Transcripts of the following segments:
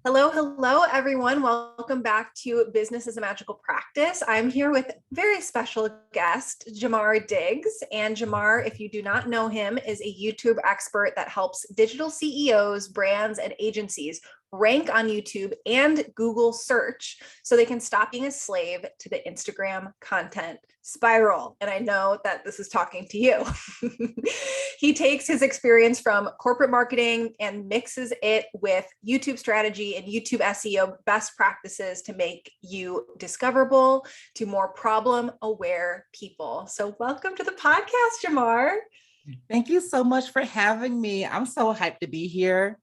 Hello, hello, everyone. Welcome back to Business is a Magical Practice. I'm here with very special guest, Jamar Diggs. And Jamar, if you do not know him, is a YouTube expert that helps digital CEOs, brands, and agencies rank on YouTube and Google search so they can stop being a slave to the Instagram content spiral. And I know that this is talking to you. He takes his experience from corporate marketing and mixes it with YouTube strategy and YouTube SEO best practices to make you discoverable to more problem aware people. So welcome to the podcast, Jamar. Thank you so much for having me. I'm so hyped to be here.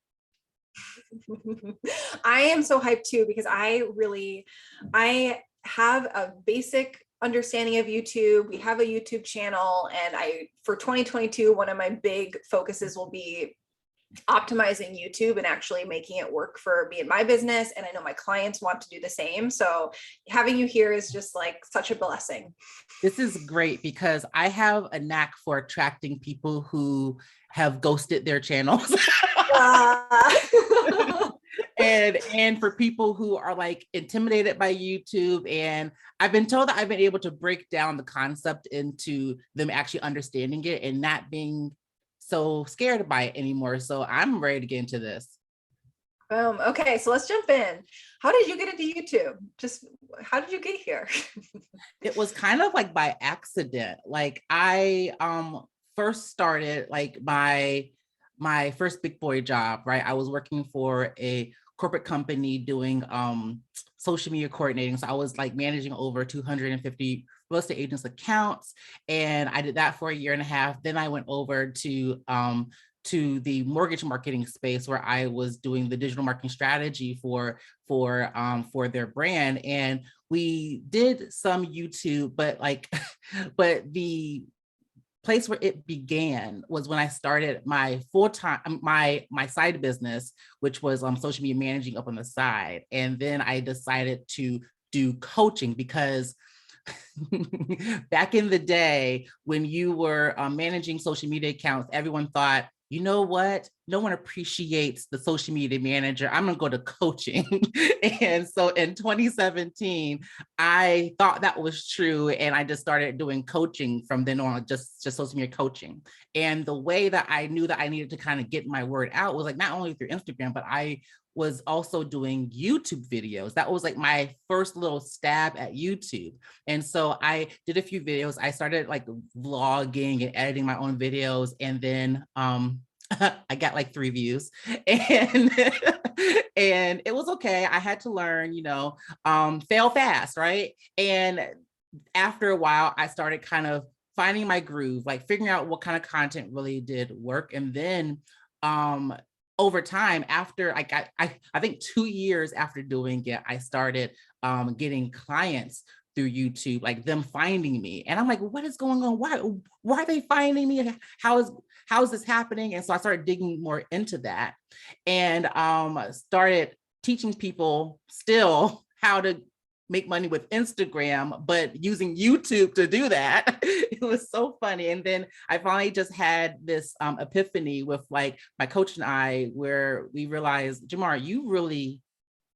I am so hyped too, because I have a basic understanding of YouTube. We have a YouTube channel, and for 2022, one of my big focuses will be optimizing YouTube and actually making it work for me and my business. And I know my clients want to do the same. So having you here is just like such a blessing. This is great because I have a knack for attracting people who have ghosted their channels. And for people who are like intimidated by YouTube. And I've been told that I've been able to break down the concept into them actually understanding it and not being so scared by it anymore. So I'm ready to get into this. Boom. Okay, so let's jump in. How did you get into YouTube? Just how did you get here? It was kind of like by accident. Like I first started like my first big boy job, right? I was working for a corporate company doing social media coordinating. So I was like managing over 250 real estate agents accounts. And I did that for a year and a half. Then I went over to the mortgage marketing space where I was doing the digital marketing strategy for their brand. And we did some YouTube, but like, but the place where it began was when I started my full-time, my side business, which was social media managing up on the side. And then I decided to do coaching because back in the day when you were managing social media accounts, everyone thought, you know what? No one appreciates the social media manager. I'm gonna go to coaching. And so in 2017, I thought that was true. And I just started doing coaching from then on, just social media coaching. And the way that I knew that I needed to kind of get my word out was like, not only through Instagram, but I was also doing YouTube videos. That was like my first little stab at YouTube. And so I did a few videos. I started like vlogging and editing my own videos. And then I got like 3 views and and it was okay. I had to learn, fail fast, right? And after a while, I started kind of finding my groove, like figuring out what kind of content really did work. And then over time, after I think 2 years after doing it, I started getting clients through YouTube, like them finding me. And I'm like, what is going on? Why are they finding me? How is this happening? And so I started digging more into that and started teaching people still how to make money with Instagram, but using YouTube to do that. It was so funny. And then I finally just had this epiphany with like my coach and I, where we realized, Jamar, you really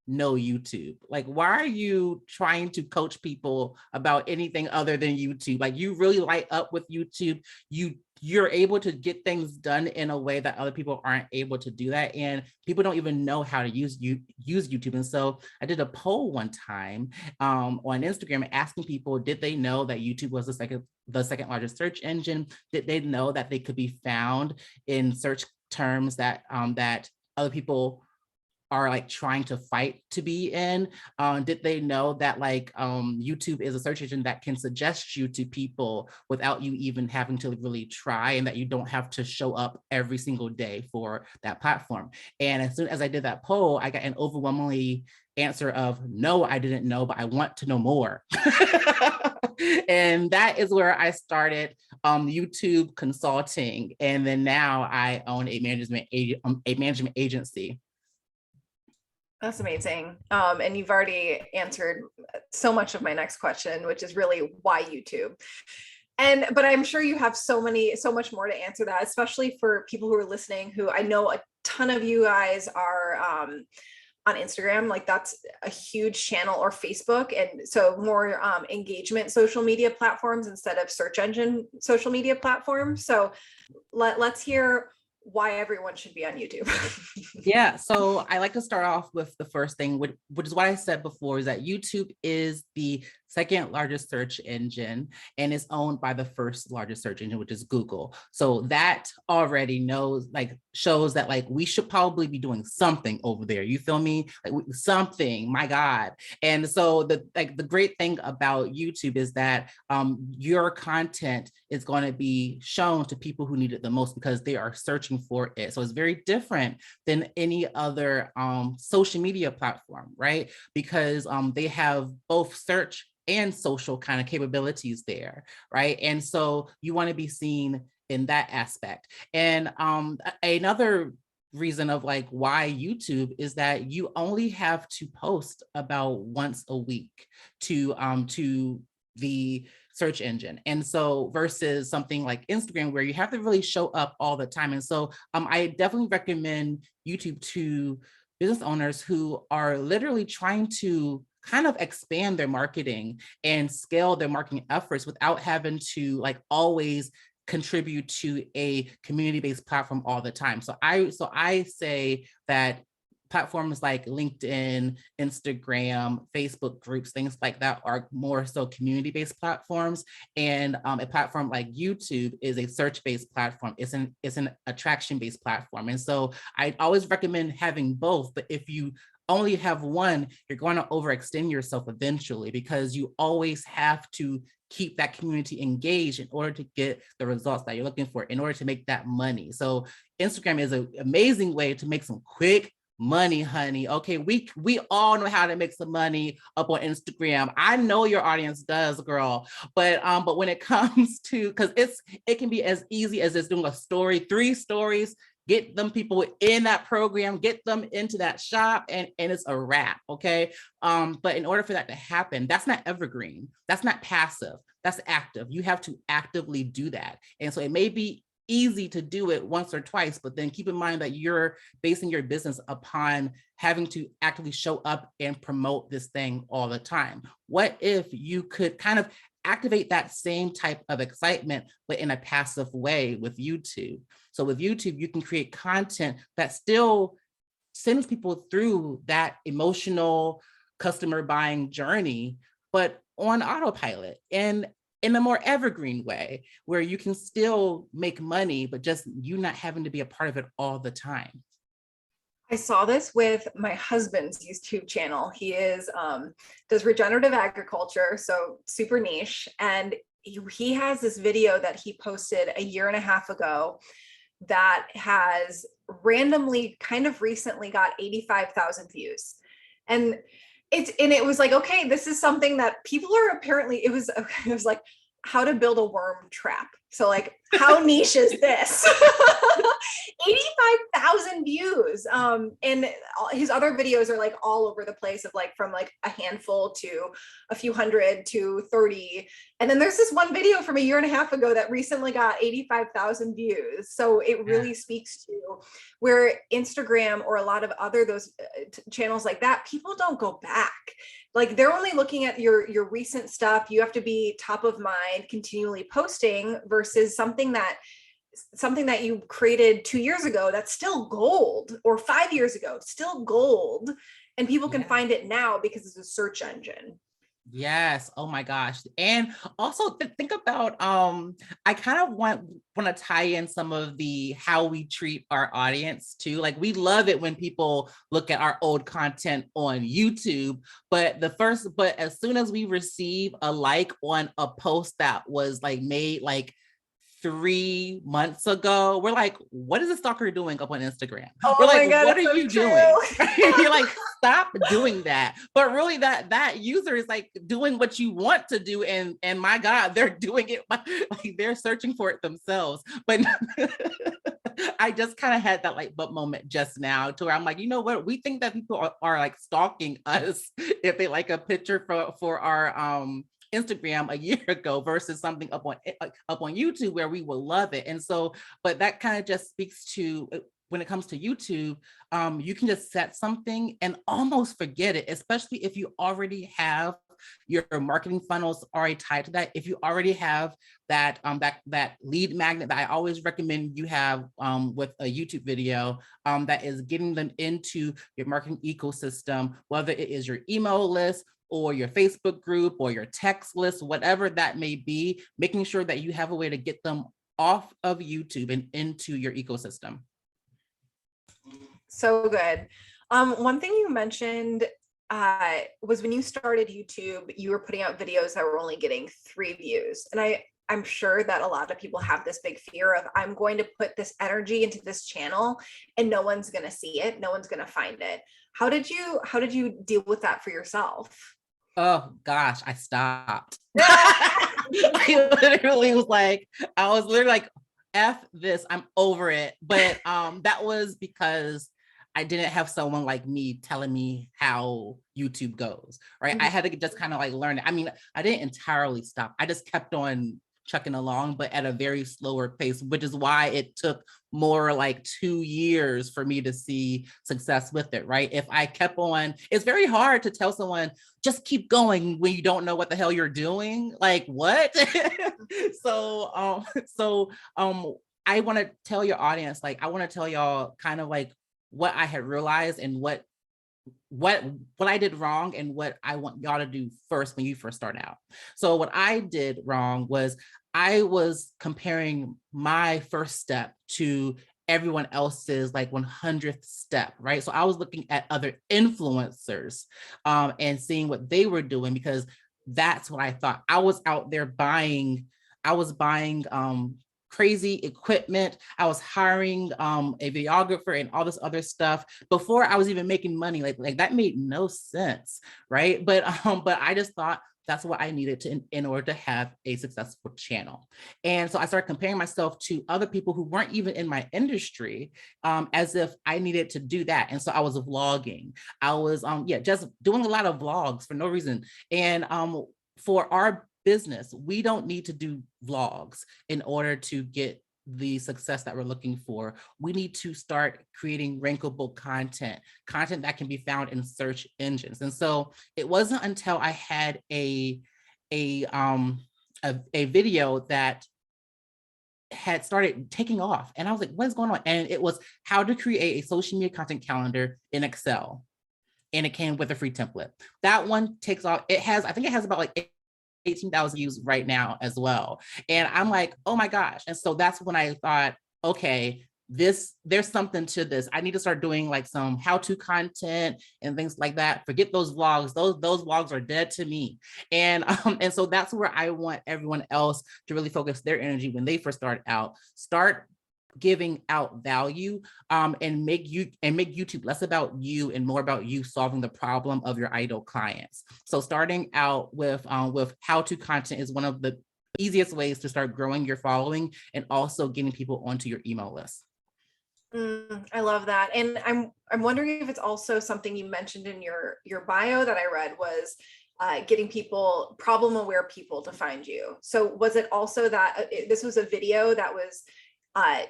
know YouTube. Like, why are you trying to coach people about anything other than YouTube? Like, you really light up with YouTube. You're able to get things done in a way that other people aren't able to do that. And people don't even know how to use YouTube. And so I did a poll one time on Instagram asking people, did they know that YouTube was the second largest search engine? Did they know that they could be found in search terms that that other people are like trying to fight to be in? Did they know that like YouTube is a search engine that can suggest you to people without you even having to really try, and that you don't have to show up every single day for that platform? And as soon as I did that poll, I got an overwhelmingly answer of, no, I didn't know, but I want to know more. And that is where I started YouTube consulting. And then now I own a management agency. That's amazing. And you've already answered so much of my next question, which is really why YouTube. But I'm sure you have so much more to answer that, especially for people who are listening, who I know a ton of you guys on Instagram. Like that's a huge channel, or Facebook. And so more engagement social media platforms instead of search engine social media platforms. So let's hear why everyone should be on YouTube. Yeah, so I like to start off with the first thing, which is what I said before, is that YouTube is the second largest search engine and is owned by the first largest search engine, which is Google. So that already shows that like we should probably be doing something over there. You feel me? Like something, my God. And so the great thing about YouTube is that your content is going to be shown to people who need it the most because they are searching for it. So it's very different than any other social media platform, right? Because they have both search and social kind of capabilities there, right? And so you want to be seen in that aspect. And another reason of like why YouTube is that you only have to post about once a week to the search engine. And so versus something like Instagram where you have to really show up all the time. And so I definitely recommend YouTube to business owners who are literally trying to kind of expand their marketing and scale their marketing efforts without having to like always contribute to a community-based platform all the time. So I say that platforms like LinkedIn, Instagram, Facebook groups, things like that are more so community-based platforms. And a platform like YouTube is a search-based platform. It's an attraction-based platform. And so I always recommend having both, but if you only have one, you're going to overextend yourself eventually because you always have to keep that community engaged in order to get the results that you're looking for, in order to make that money. So Instagram is an amazing way to make some quick money, honey. Okay, we all know how to make some money up on Instagram. I know your audience does, girl. But when it comes to, because it can be as easy as just doing a story, 3 stories, get them people in that program, get them into that shop, and it's a wrap, okay? But in order for that to happen, that's not evergreen. That's not passive. That's active. You have to actively do that. And so it may be easy to do it once or twice, but then keep in mind that you're basing your business upon having to actively show up and promote this thing all the time. What if you could kind of activate that same type of excitement, but in a passive way with YouTube? So with YouTube, you can create content that still sends people through that emotional customer buying journey, but on autopilot and in a more evergreen way where you can still make money, but just you not having to be a part of it all the time. I saw this with my husband's YouTube channel. He does regenerative agriculture, so super niche. And he has this video that he posted a year and a half ago that has randomly kind of recently got 85,000 views. And it was like, okay, this is something that people are apparently, it was like how to build a worm trap. So like, how niche is this? 85,000 views. And his other videos are like all over the place, of like from like a handful to a few hundred to 30. And then there's this one video from a year and a half ago that recently got 85,000 views. So it really speaks to where Instagram or a lot of other those channels like that, people don't go back. Like they're only looking at your recent stuff. You have to be top of mind, continually posting, versus something that you created 2 years ago that's still gold, or 5 years ago still gold, and people can find it now because it's a search engine. Yes. Oh my gosh. And also think about, I kind of want to tie in some of the how we treat our audience too. Like we love it when people look at our old content on YouTube, but as soon as we receive a like on a post that was like made like 3 months ago, we're like, what is a stalker doing up on Instagram? Oh We're like, my God, what are so you true. doing? You're like, stop doing that. But really that user is like doing what you want to do. And my God, they're doing it like they're searching for it themselves. But I just kind of had that like but moment just now to where I'm like, you know what? We think that people are like stalking us if they like a picture for our Instagram a year ago versus something up on YouTube where we will love it. And so, but that kind of just speaks to when it comes to YouTube, you can just set something and almost forget it, especially if you already have your marketing funnels already tied to that. If you already have that that lead magnet that I always recommend you have with a YouTube video, that is getting them into your marketing ecosystem, whether it is your email list or your Facebook group or your text list, whatever that may be, making sure that you have a way to get them off of YouTube and into your ecosystem. So good. One thing you mentioned was when you started YouTube, you were putting out videos that were only getting 3 views. And I'm sure that a lot of people have this big fear of, I'm going to put this energy into this channel and no one's going to see it. No one's going to find it. How did you deal with that for yourself? Oh gosh, I stopped. I literally was like, I was literally like, F this, I'm over it. But that was because I didn't have someone like me telling me how YouTube goes, right? I had to just kind of like learn it. I mean, I didn't entirely stop. I just kept on chucking along, but at a very slower pace, which is why it took more like 2 years for me to see success with it, right? If I kept on, it's very hard to tell someone, just keep going when you don't know what the hell you're doing. Like, what? so I want to tell your audience, like, I want to tell y'all kind of like what I had realized and what I did wrong and what I want y'all to do first when you first start out. So what I did wrong was I was comparing my first step to everyone else's like 100th step, right? So I was looking at other influencers and seeing what they were doing, because that's what I thought. I was out there buying crazy equipment. I was hiring a videographer and all this other stuff before I was even making money. Like that made no sense, right? But I just thought that's what I needed to in order to have a successful channel. And so I started comparing myself to other people who weren't even in my industry, as if I needed to do that. And so I was vlogging. I was just doing a lot of vlogs for no reason. And for our business, we don't need to do vlogs in order to get the success that we're looking for. We need to start creating rankable content that can be found in search engines. And so it wasn't until I had a video that had started taking off, and I was like, what's going on? And it was how to create a social media content calendar in Excel. And it came with a free template. That one takes off. I think it has about like 18,000 views right now as well. And I'm like, oh my gosh. And so that's when I thought, okay, there's something to this. I need to start doing like some how-to content and things like that. Forget those vlogs. Those vlogs are dead to me. And so that's where I want everyone else to really focus their energy when they first start out. Start giving out value and make YouTube less about you and more about you solving the problem of your ideal clients. So starting out with how-to content is one of the easiest ways to start growing your following and also getting people onto your email list. I love that. And I'm wondering if it's also something you mentioned in your bio that I read was getting problem aware people to find you. So was it also that this was a video that was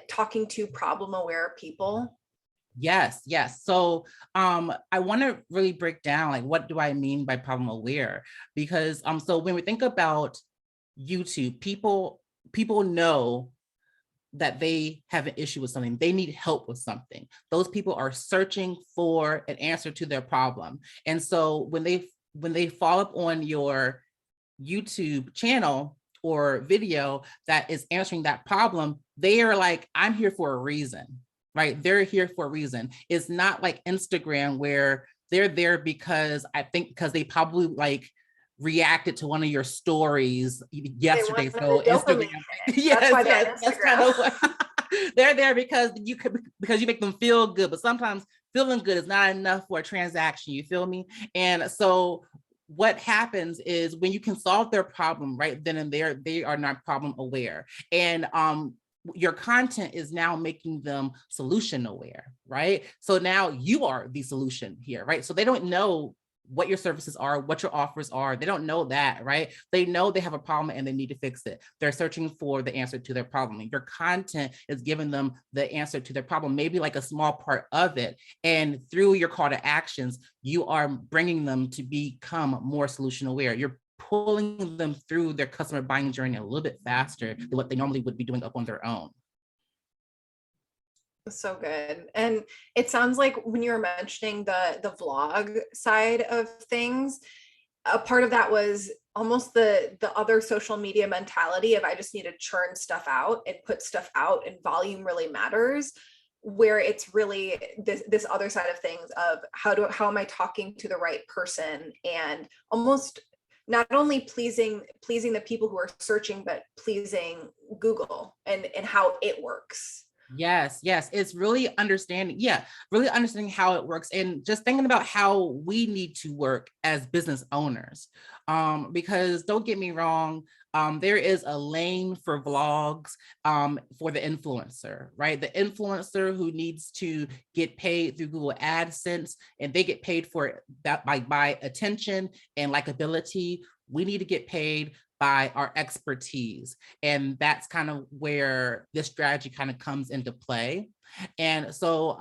talking to problem aware people? Yes. So I want to really break down, like, what do I mean by problem aware? Because so when we think about YouTube, people know that they have an issue with something, they need help with something. Those people are searching for an answer to their problem. And so when they fall up on your YouTube channel or video that is answering that problem, they are like, I'm here for a reason, right? They're here for a reason. It's not like Instagram where they're there because they probably like reacted to one of your stories yesterday. So Instagram, yes, that's kind of what they're there because you make them feel good. But sometimes feeling good is not enough for a transaction. You feel me? And so what happens is when you can solve their problem right then and there, they are not problem aware. And your content is now making them solution aware, right? So now you are the solution here, right? So they don't know what your services are, what your offers are. They don't know that, right? They know they have a problem and they need to fix it. They're searching for the answer to their problem. Your content is giving them the answer to their problem, maybe like a small part of it. And through your call to actions, you are bringing them to become more solution aware. You're pulling them through their customer buying journey a little bit faster than what they normally would be doing up on their own. So good. And it sounds like when you were mentioning the vlog side of things, a part of that was almost the other social media mentality of I just need to churn stuff out and put stuff out, and volume really matters, where it's really this other side of things of how am I talking to the right person, and almost not only pleasing the people who are searching, but pleasing Google and how it works. Yes, yes. It's really understanding, really understanding how it works and just thinking about how we need to work as business owners. Because don't get me wrong, there is a lane for vlogs for the influencer, right? The influencer who needs to get paid through Google AdSense, and they get paid for that by attention and likability. We need to get paid by our expertise. And that's kind of where this strategy kind of comes into play. And so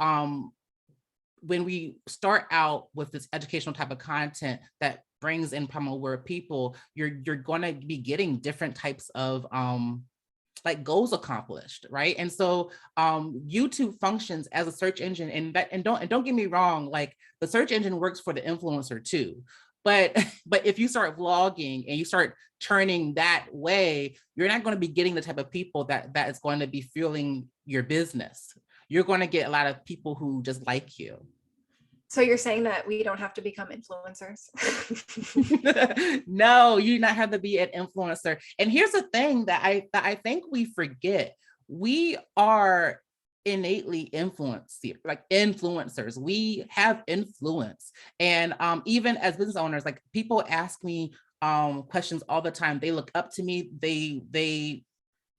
when we start out with this educational type of content that brings in promo word people, you're going to be getting different types of like goals accomplished, right? And so YouTube functions as a search engine, and don't get me wrong, like the search engine works for the influencer too. But if you start vlogging and you start churning that way, you're not going to be getting the type of people that is going to be fueling your business. You're going to get a lot of people who just like you. So you're saying that we don't have to become influencers? No, you do not have to be an influencer. And here's the thing that I think we forget. We are innately influencers. We have influence. And even as business owners, like people ask me questions all the time. They look up to me. They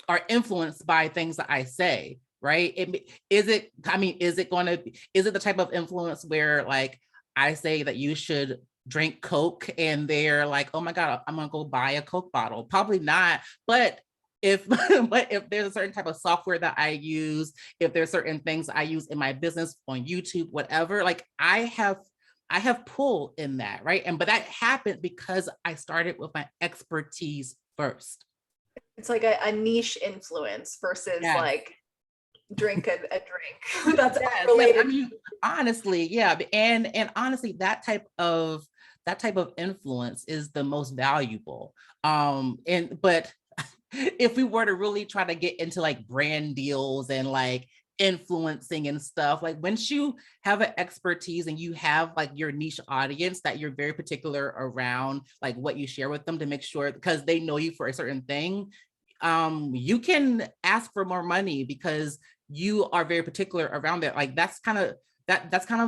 are influenced by things that I say, right? Is it the type of influence where like I say that you should drink Coke and they're like, oh my God, I'm gonna go buy a Coke bottle? Probably not. But if there's a certain type of software that I use, if there's certain things I use in my business on YouTube, whatever, like I have pull in that, right? But that happened because I started with my expertise first. It's like a niche influence versus like drink a drink. That's related. Yes. I mean, honestly, yeah. And honestly, that type of influence is the most valuable. But if we were to really try to get into like brand deals and like influencing and stuff, like once you have an expertise and you have like your niche audience that you're very particular around, like what you share with them to make sure, because they know you for a certain thing, you can ask for more money because you are very particular around that. Like that's kind of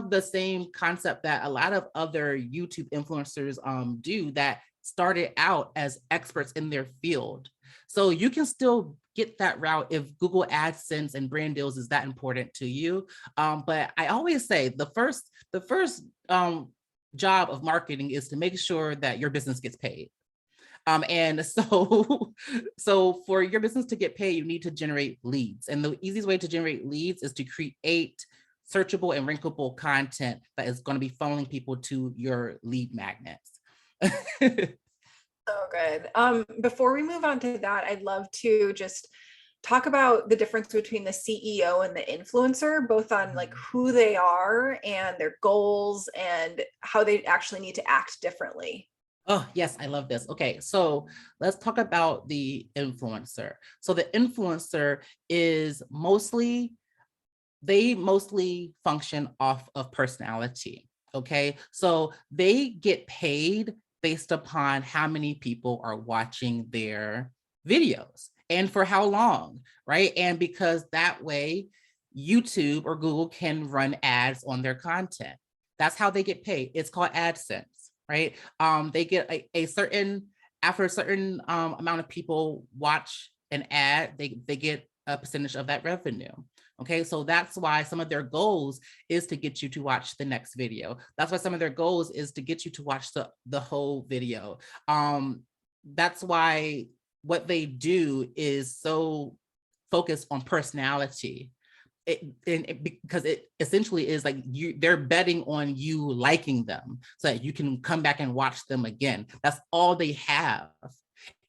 the same concept that a lot of other YouTube influencers do that started out as experts in their field. So you can still get that route if Google AdSense and brand deals is that important to you. But I always say the first job of marketing is to make sure that your business gets paid. And so for your business to get paid, you need to generate leads. And the easiest way to generate leads is to create searchable and rankable content that is going to be funneling people to your lead magnets. So good. Before we move on to that, I'd love to just talk about the difference between the CEO and the influencer, both on like who they are and their goals and how they actually need to act differently. Oh, yes, I love this. Okay, so let's talk about the influencer. So the influencer is mostly function off of personality. Okay, so they get paid based upon how many people are watching their videos and for how long, right? And because that way YouTube or Google can run ads on their content. That's how they get paid. It's called AdSense, right? They get a certain, after a certain amount of people watch an ad, they get a percentage of that revenue. Okay, so that's why some of their goals is to get you to watch the next video. That's why some of their goals is to get you to watch the whole video. That's why what they do is so focused on personality. Because it essentially is like they're betting on you liking them so that you can come back and watch them again. That's all they have.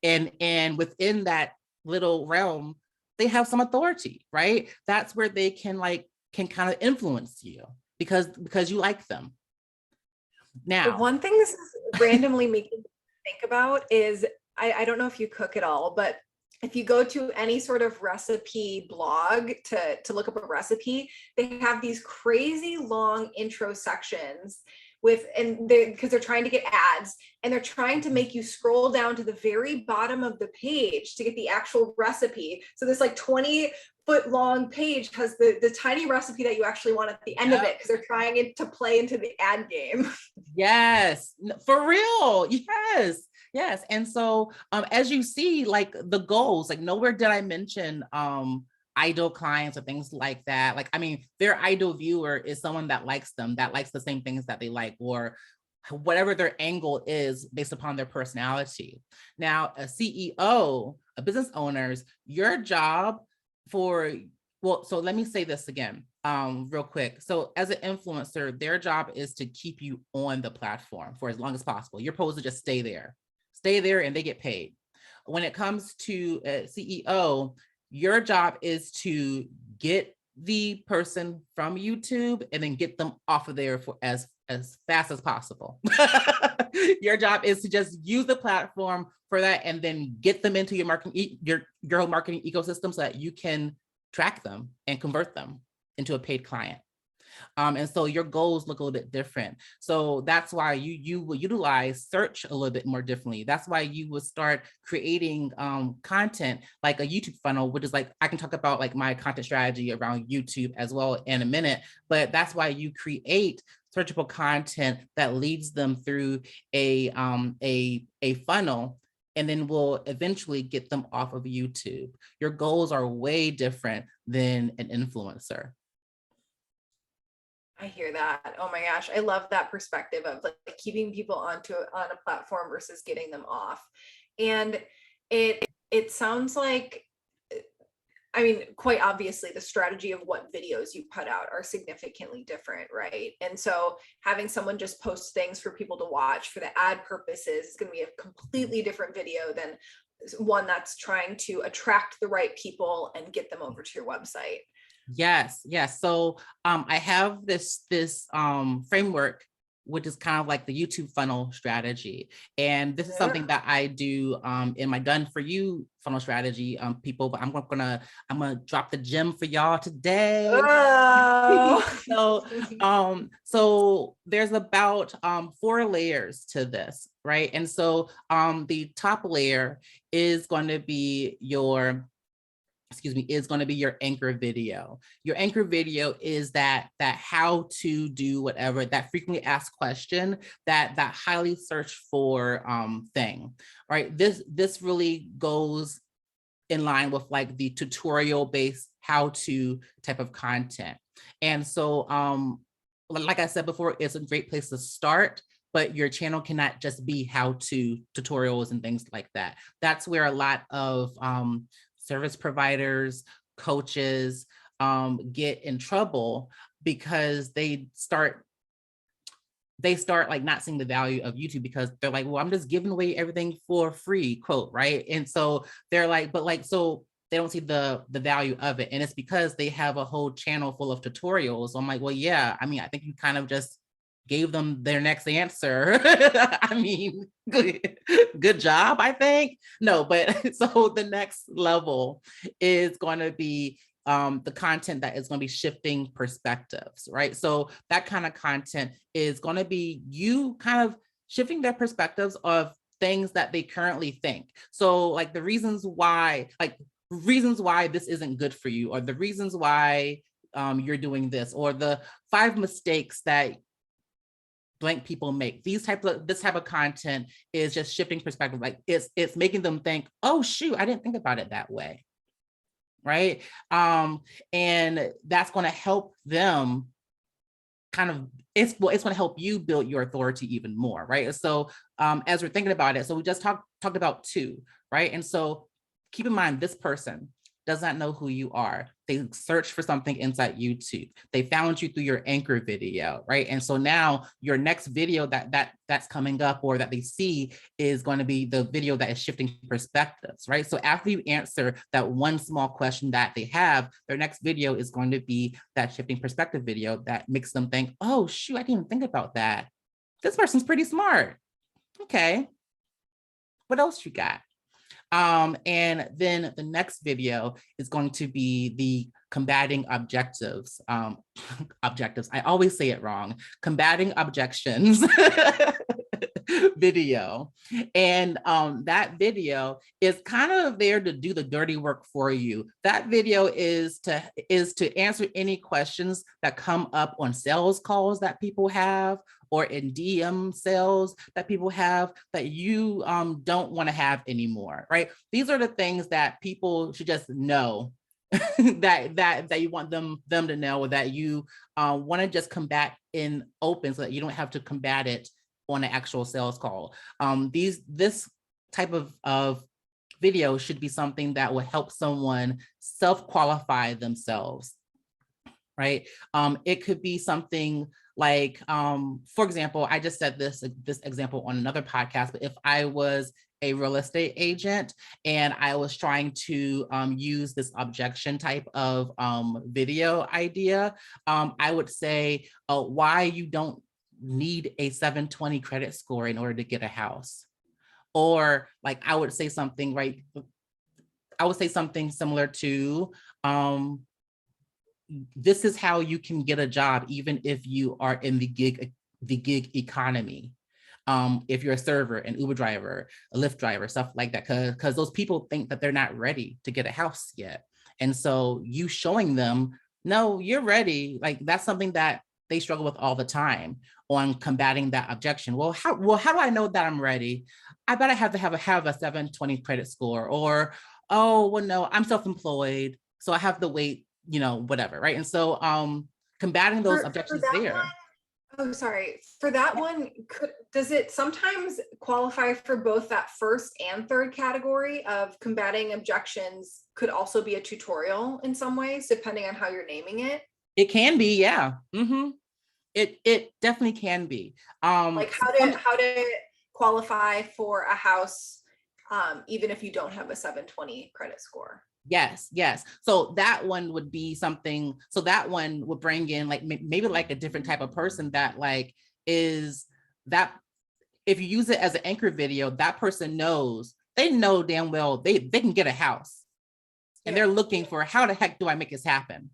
And within that little realm, they have some authority, right? That's where they can kind of influence you because you like them. The Now, one thing this is randomly making me think about is, I don't know if you cook at all, but if you go to any sort of recipe blog to look up a recipe, they have these crazy long intro sections because they're trying to get ads, and they're trying to make you scroll down to the very bottom of the page to get the actual recipe. So this like 20-foot long page has the tiny recipe that you actually want at the end of it, because they're trying to play into the ad game. yes, for real. Yes. And so as you see, like the goals, like nowhere did I mention idol clients or things like that. Like, I mean, their idol viewer is someone that likes them, that likes the same things that they like, or whatever their angle is based upon their personality. Now, a CEO, a business owners, your job so let me say this again, real quick. So as an influencer, their job is to keep you on the platform for as long as possible. You're supposed to just stay there and they get paid. When it comes to a CEO, your job is to get the person from YouTube and then get them off of there for as fast as possible. Your job is to just use the platform for that and then get them into your marketing, your marketing ecosystem so that you can track them and convert them into a paid client. And so your goals look a little bit different. So that's why you will utilize search a little bit more differently. That's why you would start creating content like a YouTube funnel, which is like, I can talk about like my content strategy around YouTube as well in a minute, but that's why you create searchable content that leads them through a funnel, and then we'll eventually get them off of YouTube. Your goals are way different than an influencer. I hear that. Oh my gosh. I love that perspective of like keeping people on a platform versus getting them off. And it sounds like, I mean, quite obviously the strategy of what videos you put out are significantly different, right? And so having someone just post things for people to watch for the ad purposes is going to be a completely different video than one that's trying to attract the right people and get them over to your website. Yes. So I have this framework, which is kind of like the YouTube funnel strategy. And this is something that I do in my Done For You funnel strategy, people, but I'm gonna drop the gem for y'all today. Oh. So there's about 4 layers to this, right? And so the top layer is going to be your anchor video. Your anchor video is that how to do whatever, that frequently asked question, that highly searched for thing, right? This really goes in line with like the tutorial based how to type of content. And so like I said before, it's a great place to start, but your channel cannot just be how to tutorials and things like that. That's where a lot of service providers, coaches get in trouble, because they start like not seeing the value of YouTube, because they're like, well, I'm just giving away everything for free, quote, right? And so they're like, but like, so they don't see the value of it. And it's because they have a whole channel full of tutorials. So I'm like, well, yeah, I mean, I think you kind of just gave them their next answer. I mean, good job, I think. No, but so the next level is going to be the content that is going to be shifting perspectives, right? So that kind of content is going to be you kind of shifting their perspectives of things that they currently think. So like the reasons why this isn't good for you, or the reasons why you're doing this, or the 5 mistakes that blank people make. This type of content is just shifting perspective. Like it's making them think, oh shoot, I didn't think about it that way. right? And that's going to help them kind of, it's going to help you build your authority even more, right? So as we're thinking about it, so we just talked about two, right? And so keep in mind, this person does not know who you are. They searched for something inside YouTube. They found you through your anchor video, right? And so now your next video that's coming up or that they see is going to be the video that is shifting perspectives, right? So after you answer that one small question that they have, their next video is going to be that shifting perspective video that makes them think, oh, shoot, I didn't even think about that. This person's pretty smart. Okay, what else you got? And then the next video is going to be the combating objectives. Objectives, I always say it wrong. Combating objections video. And that video is kind of there to do the dirty work for you. That video is to answer any questions that come up on sales calls that people have, or in DM sales that people have that you don't want to have anymore, right? These are the things that people should just know that you want them to know, or that you want to just combat in open so that you don't have to combat it on an actual sales call. This type of video should be something that will help someone self-qualify themselves, right? It could be something like, for example, I just said this example on another podcast, but if I was a real estate agent and I was trying to use this objection type of video idea, I would say why you don't need a 720 credit score in order to get a house. Or like I would say something, right? I would say something similar to, this is how you can get a job even if you are in the gig economy. If you're a server, an Uber driver, a Lyft driver, stuff like that, because those people think that they're not ready to get a house yet. And so you showing them, no, you're ready. Like that's something that they struggle with all the time on combating that objection. Well, how do I know that I'm ready? I bet I have to have a 720 credit score, or, oh, well, no, I'm self-employed, so I have to wait, whatever, right? And so combating those objections there. Oh, sorry. For that one, does it sometimes qualify for both that first and third category of combating objections? Could also be a tutorial in some ways, depending on how you're naming it. It can be, yeah. Mm-hmm. It definitely can be. Like how to qualify for a house, even if you don't have a 720 credit score. Yes. So that one would be something. So that one would bring in like maybe like a different type of person that like is that if you use it as an anchor video, that person knows, they know damn well they can get a house, and they're looking for, how the heck do I make this happen?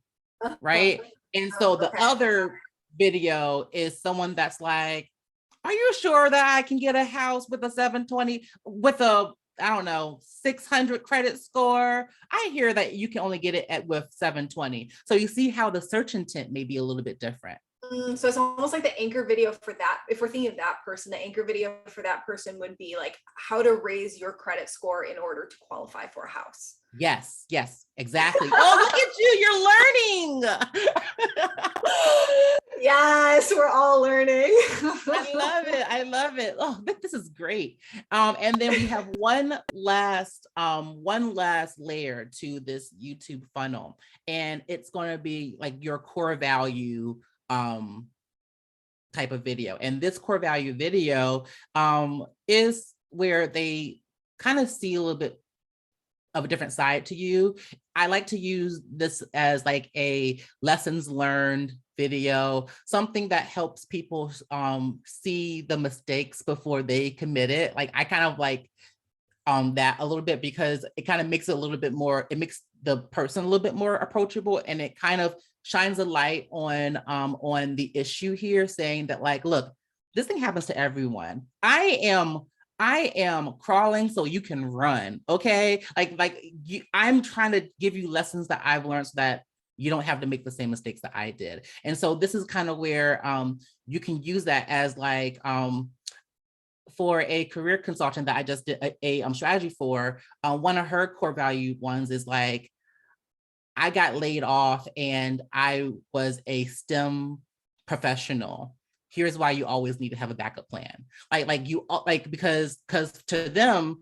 Right. And so the other video is someone that's like, are you sure that I can get a house with a 720 with a, I don't know, 600 credit score? I hear that you can only get it with 720. So you see how the search intent may be a little bit different. So it's almost like the anchor video for that. If we're thinking of that person, the anchor video for that person would be like how to raise your credit score in order to qualify for a house. Yes, exactly. Oh, look at you, you're learning. Yes, we're all learning. I love it. Oh, this is great. And then we have one last layer to this YouTube funnel, and it's going to be like your core value type of video. And this core value video is where they kind of see a little bit of a different side to you. I like to use this as like a lessons learned video, something that helps people see the mistakes before they commit it. Like I kind of like that a little bit, because it kind of makes it a little bit more, it makes the person a little bit more approachable, and it kind of shines a light on the issue here, saying that like, look, this thing happens to everyone. I am crawling so you can run. Okay. I'm trying to give you lessons that I've learned so that you don't have to make the same mistakes that I did. And so this is kind of where you can use that as like, for a career consultant that I just did a strategy for, one of her core value ones is like, I got laid off and I was a STEM professional. Here's why you always need to have a backup plan. Because to them,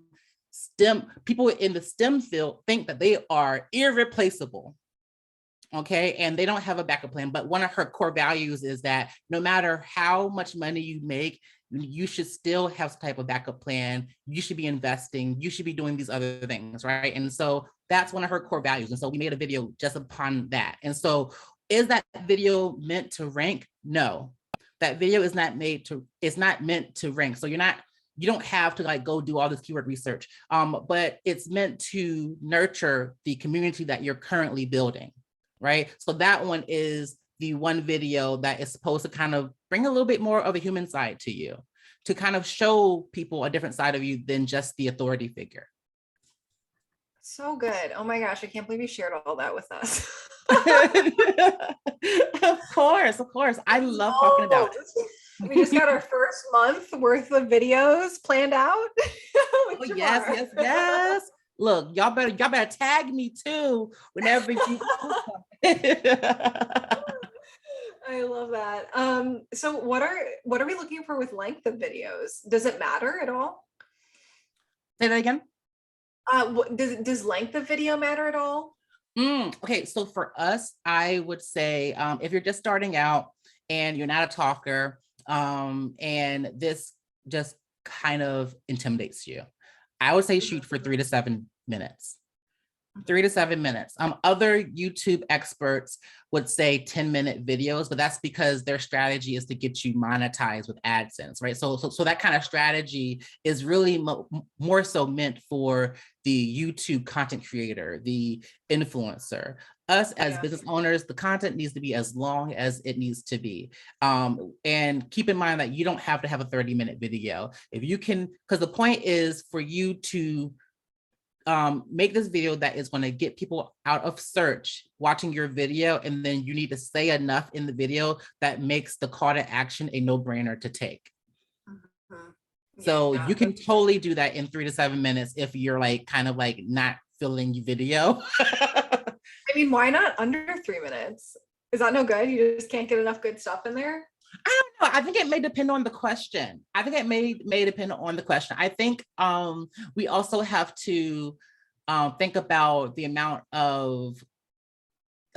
STEM people in the STEM field think that they are irreplaceable. Okay. And they don't have a backup plan. But one of her core values is that no matter how much money you make, you should still have some type of backup plan. You should be investing. You should be doing these other things. Right. And so that's one of her core values. And so we made a video just upon that. And so is that video meant to rank? No, that video is not it's not meant to rank. So you don't have to like go do all this keyword research, but it's meant to nurture the community that you're currently building. Right. So that one is the one video that is supposed to kind of bring a little bit more of a human side to you, to kind of show people a different side of you than just the authority figure. So good. Oh my gosh, I can't believe you shared all that with us. Of course. I love talking about it. We just got our first month worth of videos planned out. Oh, yes. Look, y'all better tag me too whenever you I love that. So what are we looking for with length of videos? Does it matter at all? Say that again. Does length of video matter at all? Okay, so for us, I would say if you're just starting out and you're not a talker, and this just kind of intimidates you, I would say shoot for 3 to 7 minutes. 3 to 7 minutes. Other YouTube experts would say 10-minute videos, but that's because their strategy is to get you monetized with AdSense, right? So that kind of strategy is really more so meant for the YouTube content creator, the influencer. Us as business owners, the content needs to be as long as it needs to be. And keep in mind that you don't have to have a 30-minute video. If you can, because the point is for you to make this video that is going to get people out of search watching your video, and then you need to say enough in the video that makes the call to action a no-brainer to take. So you can totally do that in 3 to 7 minutes if you're like kind of like not filling your video. I mean, why not under 3 minutes? Is that no good? You just can't get enough good stuff in there? I don't know. I think it may depend on the question. I think it may depend on the question. I think we also have to think about the amount of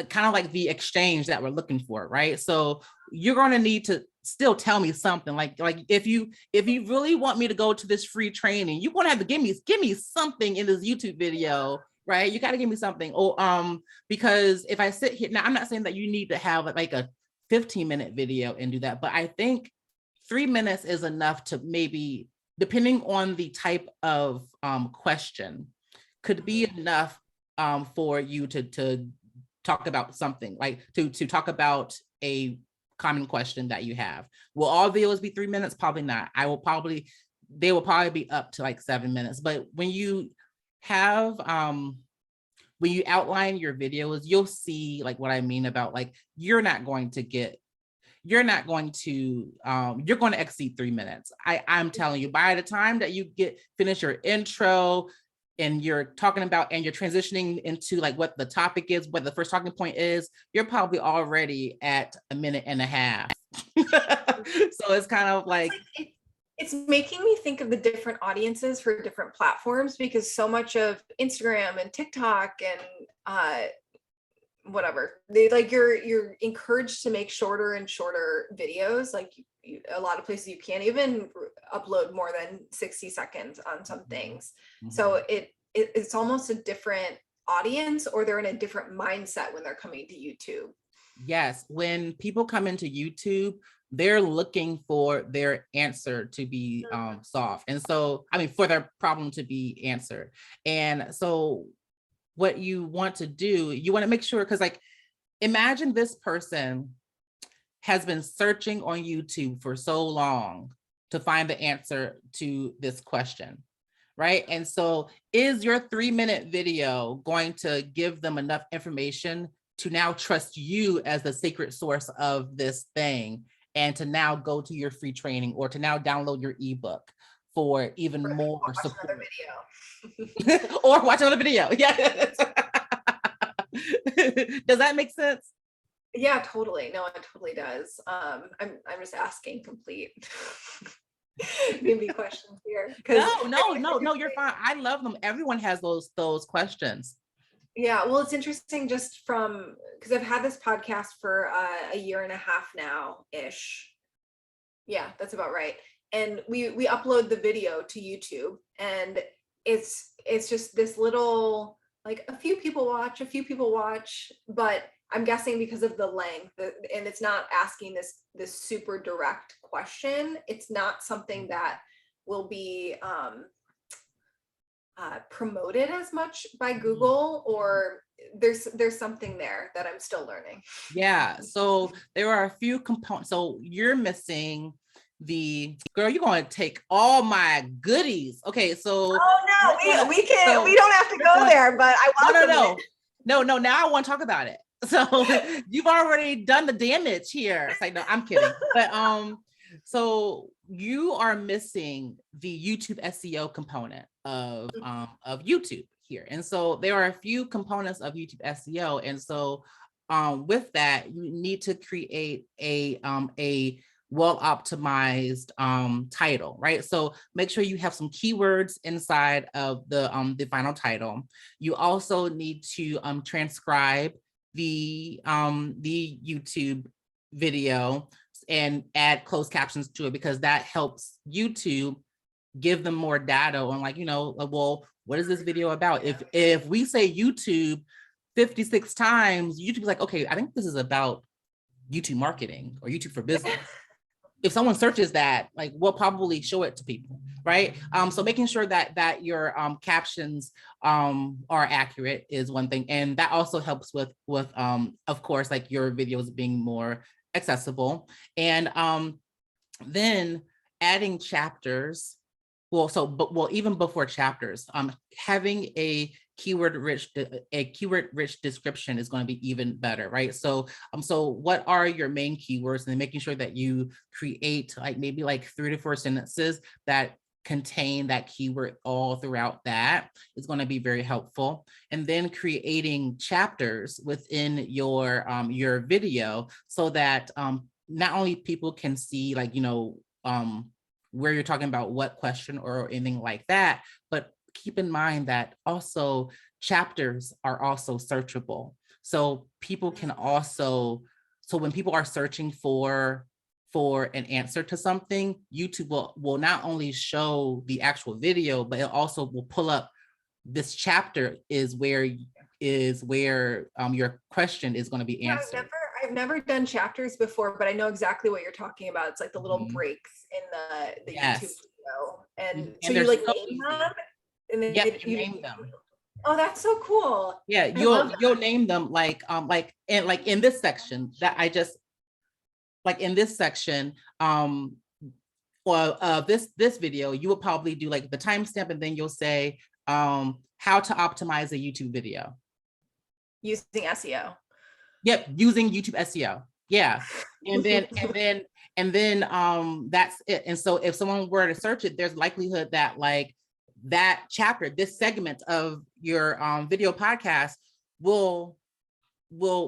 kind of like the exchange that we're looking for, right? So you're going to need to still tell me something. Like if you really want me to go to this free training, you're going to have to give me something in this YouTube video, right? You got to give me something. Because if I sit here now, I'm not saying that you need to have like a 15-minute video and do that, but I think 3 minutes is enough to maybe, depending on the type of question, could be enough for you to talk about something, like to talk about a common question that you have. Will all videos be 3 minutes? Probably not. They will probably be up to like 7 minutes. But when you have when you outline your videos, you'll see like what I mean about like, you're going to exceed 3 minutes. I'm telling you, by the time that you finish your intro and you're talking about, and you're transitioning into like what the topic is, what the first talking point is, you're probably already at 1.5 minutes. So it's kind of like, it's making me think of the different audiences for different platforms, because so much of Instagram and TikTok and whatever, they like you're encouraged to make shorter and shorter videos. Like a lot of places you can't even upload more than 60 seconds on some things. So it's almost a different audience, or they're in a different mindset when they're coming to YouTube. Yes, when people come into YouTube, they're looking for their answer to be solved. And so, I mean, for their problem to be answered. And so what you want to do, you want to make sure, because like, imagine this person has been searching on YouTube for so long to find the answer to this question, right? And so is your 3-minute video going to give them enough information to now trust you as the secret source of this thing, and to now go to your free training, or to now download your ebook for even more support? Another video. Or watch another video. Yeah. Does that make sense? Yeah, totally. No, it totally does. I'm just asking complete maybe questions here because No, you're fine. I love them. Everyone has those questions. yeah, well, it's interesting just from because I've had this podcast for a year and a half now ish. Yeah, that's about right. And we upload the video to YouTube, and it's just this little, like, a few people watch, but I'm guessing because of the length, and it's not asking this super direct question. It's not something that will be promoted as much by Google, or there's something there that I'm still learning. Yeah, so there are a few components. So you're missing the girl, you're going to take all my goodies. Okay, so Oh no, we can we don't have to go there, but I welcome it. No, now I want to talk about it. So you've already done the damage here. It's like, no, I'm kidding. But so you are missing the YouTube SEO component of YouTube here. And so there are a few components of YouTube SEO. And so with that, you need to create a well-optimized title, right? So make sure you have some keywords inside of the final title. You also need to transcribe the YouTube video and add closed captions to it, because that helps YouTube give them more data on, like, well, what is this video about? If we say YouTube 56 times, YouTube's like, okay, I think this is about YouTube marketing or YouTube for business. If someone searches that, like, we'll probably show it to people, right? So making sure that your captions are accurate is one thing, and that also helps with of course, like, your videos being more accessible. And then adding chapters. Well, even before chapters, having a keyword rich description is going to be even better, right? So what are your main keywords, and then making sure that you create maybe 3 to 4 sentences that contain that keyword all throughout. That is going to be very helpful. And then creating chapters within your video, so that not only people can see, where you're talking about, what question or anything like that, but keep in mind that also chapters are also searchable. So people can also, so when people are searching for an answer to something, YouTube will not only show the actual video, but it also will pull up this chapter is where your question is going to be answered. I've never done chapters before, but I know exactly what you're talking about. It's like the little breaks in the Yes. YouTube video. And so you name them? And then you name them. Oh, that's so cool. Yeah, you'll name them in this section that I just, in this section, this video, you will probably do the timestamp, and then you'll say how to optimize a YouTube video. Using SEO. Yep, using YouTube SEO. Yeah. And then that's it. And so if someone were to search it, there's likelihood that that chapter, this segment of your video podcast will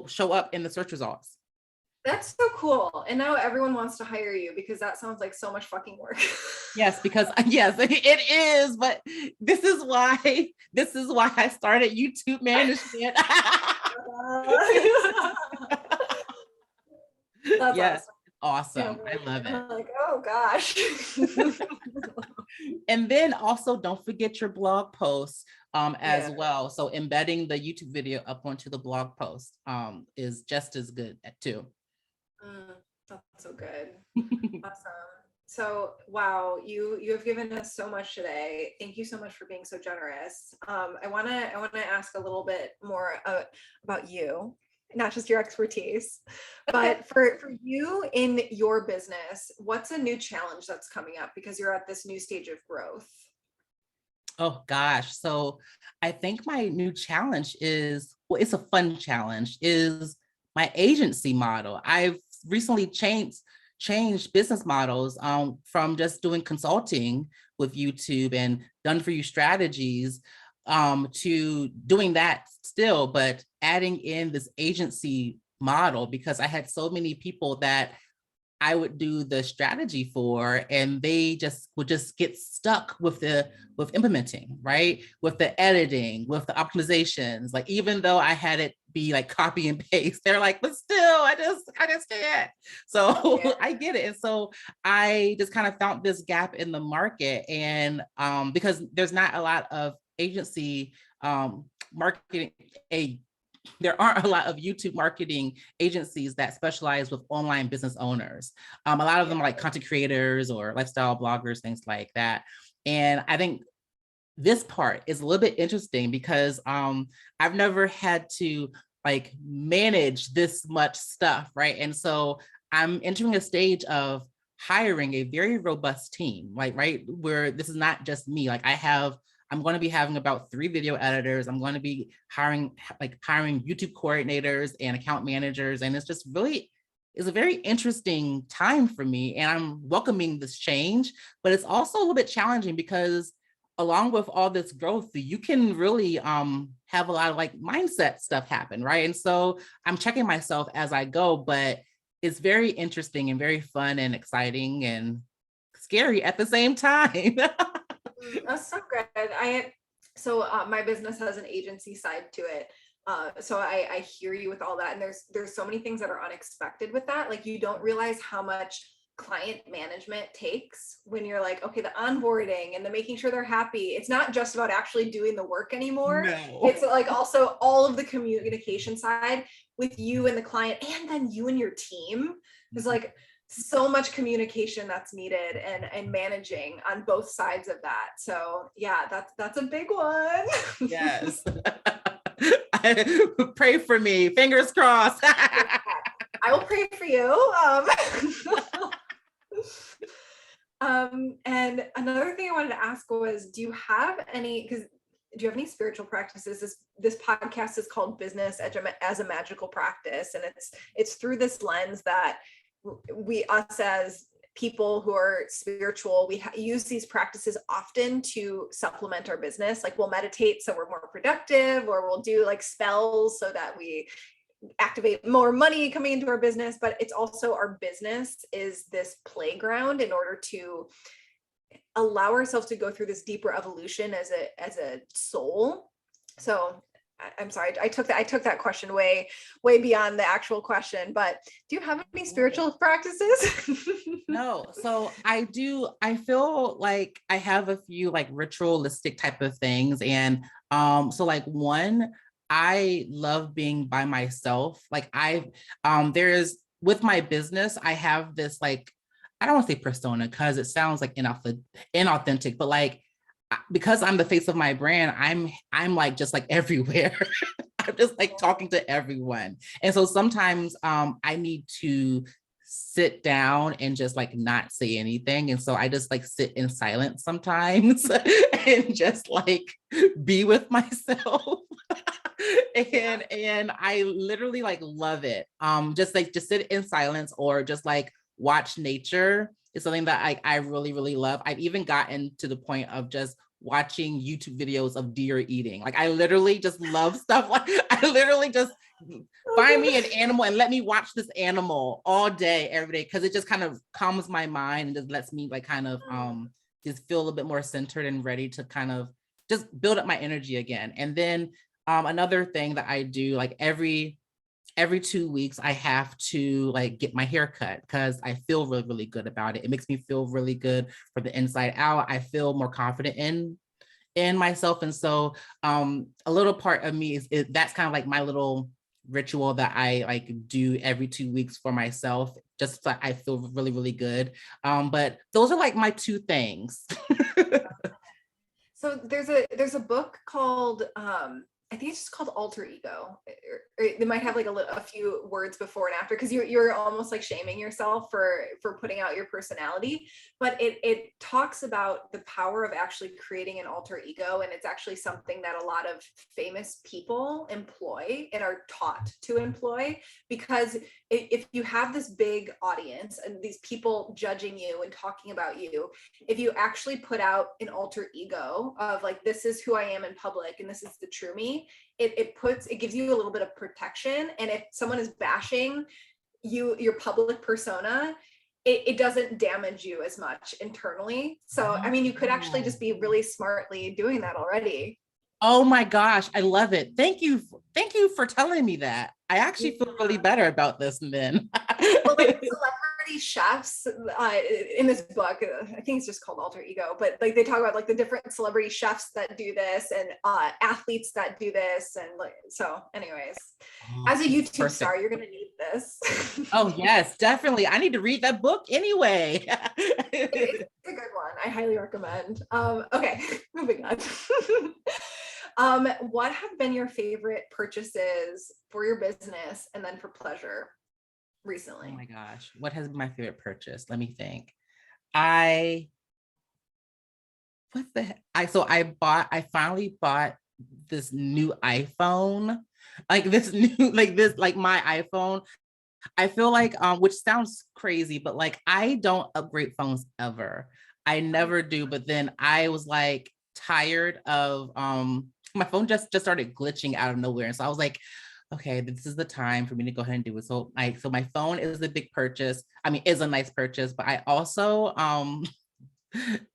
show up in the search results. That's so cool. And now everyone wants to hire you, because that sounds like so much fucking work. Yes, because yes, it is. But this is why I started YouTube management. That's yes, awesome. Yeah, I love it. I'm like, oh gosh. And then also don't forget your blog posts as well. So embedding the YouTube video up onto the blog post is just as good too. That's so good. Awesome. So, wow, you have given us so much today. Thank you so much for being so generous. I want to ask a little bit more about you, not just your expertise, but for you in your business, what's a new challenge that's coming up, because you're at this new stage of growth? Oh gosh. So I think my new challenge is, well, it's a fun challenge, is my agency model. I've recently changed business models from just doing consulting with YouTube and done for you strategies to doing that still, but adding in this agency model, because I had so many people that I would do the strategy for, and they would get stuck with implementing, right? With the editing, with the optimizations. Like, even though I had it be like copy and paste, they're like, but still, I just can't. So yeah. I get it. And so I just kind of found this gap in the market. And because there's not a lot of agency marketing, there aren't a lot of YouTube marketing agencies that specialize with online business owners. A lot of them are like content creators or lifestyle bloggers, things like that. And I think this part is a little bit interesting because I've never had to like manage this much stuff, right? And so I'm entering a stage of hiring a very robust team, like, right, where this is not just me. Like, I'm going to be having about 3 video editors. I'm going to be hiring YouTube coordinators and account managers. And it's just really, it's a very interesting time for me. And I'm welcoming this change, but it's also a little bit challenging because along with all this growth, you can really have a lot of like mindset stuff happen, right? And so I'm checking myself as I go, but it's very interesting and very fun and exciting and scary at the same time. That's so good. My business has an agency side to it. So I hear you with all that. And there's so many things that are unexpected with that. Like, you don't realize how much client management takes when you're like, okay, the onboarding and the making sure they're happy. It's not just about actually doing the work anymore. No. It's like also all of the communication side with you and the client, and then you and your team. There's like so much communication that's needed and managing on both sides of that. So yeah, that's a big one. Yes. Pray for me, fingers crossed. I will pray for you. And another thing I wanted to ask was, do you have any spiritual practices? This podcast is called Business as a Magical Practice, and it's through this lens that us as people who are spiritual, we use these practices often to supplement our business. Like, we'll meditate so we're more productive, or we'll do like spells so that we activate more money coming into our business. But it's also, our business is this playground in order to allow ourselves to go through this deeper evolution as a soul. So I'm sorry, I took that question way beyond the actual question, but do you have any spiritual practices? No. So I feel like I have a few like ritualistic type of things. And so like one, I love being by myself. Like with my business, I have this like, I don't want to say persona because it sounds like inauthentic, but like, because I'm the face of my brand, I'm like just like everywhere. I'm just like talking to everyone. And so sometimes I need to sit down and just like not say anything. And so I just like sit in silence sometimes and just like be with myself. and I literally like love it. Just sit in silence or just like watch nature is something that I really, really love. I've even gotten to the point of just watching YouTube videos of deer eating. Like, I literally just love stuff. Like, I literally just find me an animal and let me watch this animal all day, every day, because it just kind of calms my mind and just lets me like kind of just feel a little bit more centered and ready to kind of just build up my energy again. And then another thing that I do, like every 2 weeks, I have to like get my hair cut because I feel really, really good about it. It makes me feel really good from the inside out. I feel more confident in myself. And so a little part of me is that's kind of like my little ritual that I like do every 2 weeks for myself, just so I feel really, really good. But those are like my 2 things. So there's a book called I think it's just called Alter Ego. Or they might have like a few words before and after, because you're almost like shaming yourself for putting out your personality. But it talks about the power of actually creating an alter ego, and it's actually something that a lot of famous people employ and are taught to employ, because if you have this big audience and these people judging you and talking about you, if you actually put out an alter ego of like, this is who I am in public and this is the true me, it gives you a little bit of protection. And if someone is bashing you, your public persona, it doesn't damage you as much internally. So, I mean, you could actually just be really smartly doing that already. Oh my gosh, I love it. Thank you. Thank you for telling me that. I actually feel really better about this then. Well, like celebrity chefs in this book, I think it's just called Alter Ego, but like they talk about like the different celebrity chefs that do this and athletes that do this. And like, so anyways, as a YouTube Perfect. star, you're going to need this. Oh yes, definitely. I need to read that book anyway. It's a good one. I highly recommend. Okay, moving on. What have been your favorite purchases for your business and then for pleasure recently? Oh my gosh, what has been my favorite purchase? Let me think. I finally bought this new iPhone. Like this new, like my iPhone. I feel like, which sounds crazy, but like I don't upgrade phones ever. I never do. But then I was like tired of my phone just started glitching out of nowhere. And so I was like, okay, this is the time for me to go ahead and do it. So my phone is a big purchase. I mean, is a nice purchase, but I also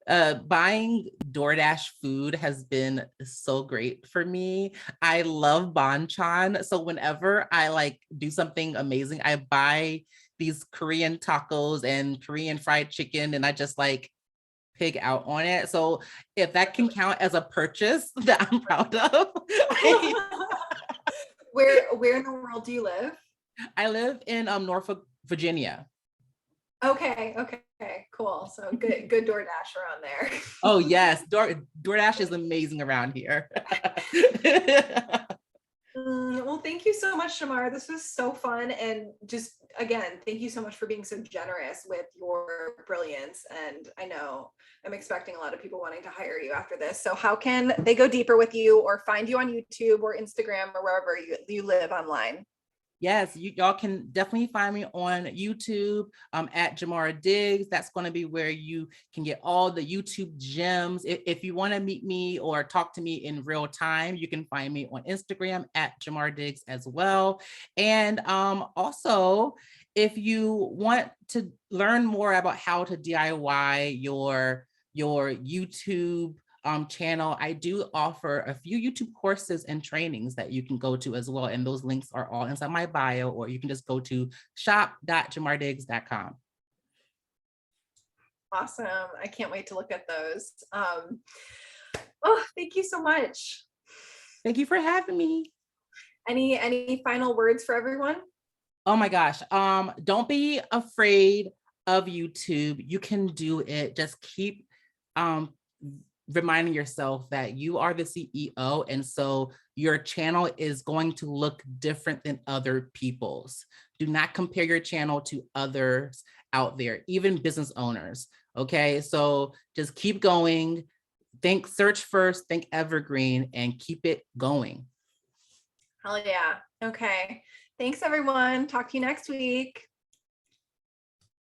buying DoorDash food has been so great for me. I love banchan. So whenever I like do something amazing, I buy these Korean tacos and Korean fried chicken and I just like pig out on it. So if that can count as a purchase that I'm proud of. Where in the world do you live? I live in Norfolk, Virginia. Okay, cool. So good DoorDash around there. Oh yes, DoorDash is amazing around here. Well, thank you so much, Shamar. This was so fun. And just again, thank you so much for being so generous with your brilliance. And I know I'm expecting a lot of people wanting to hire you after this. So how can they go deeper with you or find you on YouTube or Instagram or wherever you live online? Yes, y'all can definitely find me on YouTube at Jamara Diggs. That's going to be where you can get all the YouTube gems. If you want to meet me or talk to me in real time, you can find me on Instagram at Jamara Diggs as well. And also, if you want to learn more about how to DIY your YouTube channel, I do offer a few YouTube courses and trainings that you can go to as well. And those links are all inside my bio, or you can just go to shop.jamardiggs.com. Awesome. I can't wait to look at those. Oh, thank you so much. Thank you for having me. Any final words for everyone? Oh my gosh. Don't be afraid of YouTube. You can do it. Just keep reminding yourself that you are the CEO. And so your channel is going to look different than other people's. Do not compare your channel to others out there, even business owners. Okay. So just keep going. Search first, think evergreen, and keep it going. Hell yeah. Okay. Thanks, everyone. Talk to you next week.